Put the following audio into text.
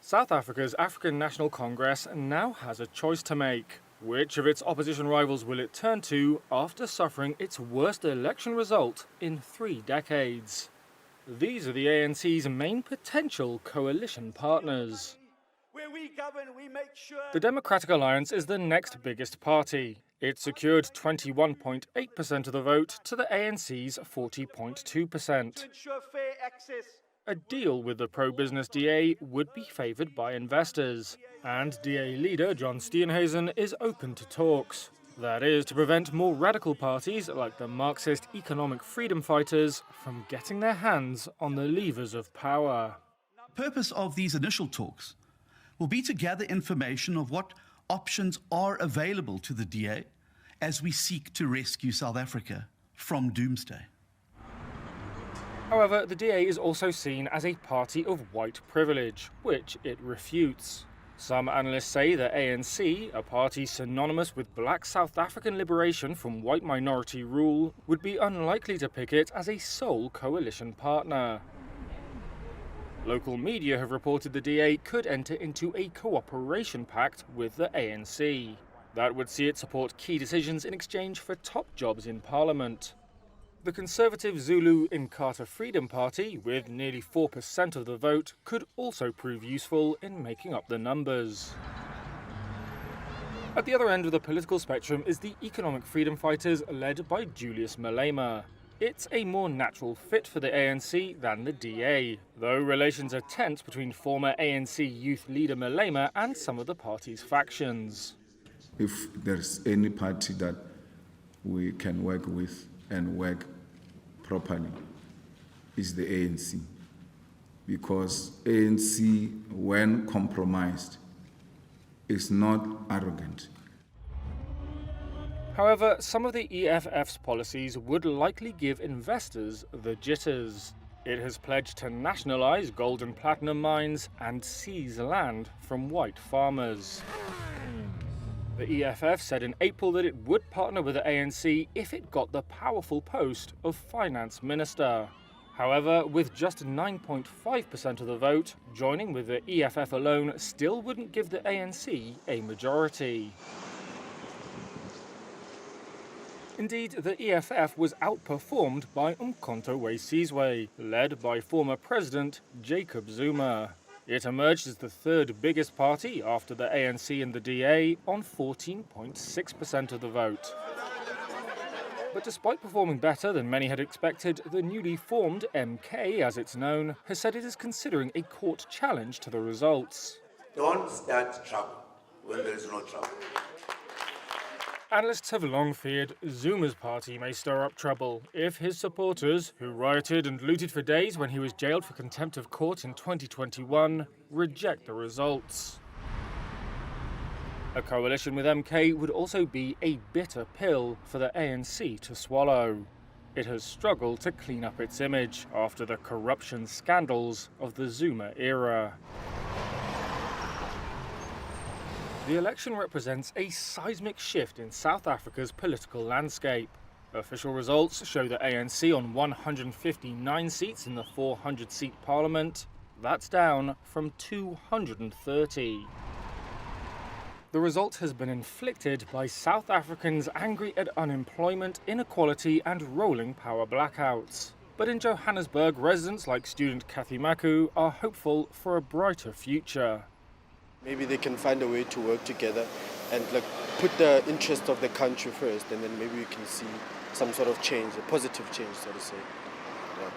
South Africa's African National Congress now has a choice to make. Which of its opposition rivals will it turn to after suffering its worst election result in 3 decades? These are the ANC's main potential coalition partners. The Democratic Alliance is the next biggest party. It secured 21.8% of the vote to the ANC's 40.2%. A deal with the pro-business DA would be favoured by investors, and DA leader John Steenhuisen is open to talks. That is, to prevent more radical parties like the Marxist economic freedom fighters from getting their hands on the levers of power. The purpose of these initial talks will be to gather information of what options are available to the DA as we seek to rescue South Africa from doomsday. However, the DA is also seen as a party of white privilege, which it refutes. Some analysts say the ANC, a party synonymous with black South African liberation from white minority rule, would be unlikely to pick it as a sole coalition partner. Local media have reported the DA could enter into a cooperation pact with the ANC. That would see it support key decisions in exchange for top jobs in Parliament. The conservative Zulu Inkatha Freedom Party, with nearly 4% of the vote, could also prove useful in making up the numbers. At the other end of the political spectrum is the economic freedom fighters led by Julius Malema. It's a more natural fit for the ANC than the DA, though relations are tense between former ANC youth leader Malema and some of the party's factions. If there's any party that we can work with and work properly, is the ANC. Because ANC, when compromised, is not arrogant. However, some of the EFF's policies would likely give investors the jitters. It has pledged to nationalise gold and platinum mines and seize land from white farmers. The EFF said in April that it would partner with the ANC if it got the powerful post of finance minister. However, with just 9.5% of the vote, joining with the EFF alone still wouldn't give the ANC a majority. Indeed, the EFF was outperformed by Umkhonto we Sizwe, led by former President Jacob Zuma. It emerged as the third biggest party after the ANC and the DA on 14.6% of the vote. But despite performing better than many had expected, the newly formed MK, as it's known, has said it is considering a court challenge to the results. Don't start trouble when there is no trouble. Analysts have long feared Zuma's party may stir up trouble if his supporters, who rioted and looted for days when he was jailed for contempt of court in 2021, reject the results. A coalition with MK would also be a bitter pill for the ANC to swallow. It has struggled to clean up its image after the corruption scandals of the Zuma era. The election represents a seismic shift in South Africa's political landscape. Official results show the ANC on 159 seats in the 400-seat parliament. That's down from 230. The result has been inflicted by South Africans angry at unemployment, inequality and rolling power blackouts. But in Johannesburg, residents like student Kathy Maku are hopeful for a brighter future. Maybe they can find a way to work together and put the interest of the country first, and then maybe we can see some sort of change, a positive change, so to say. Yeah.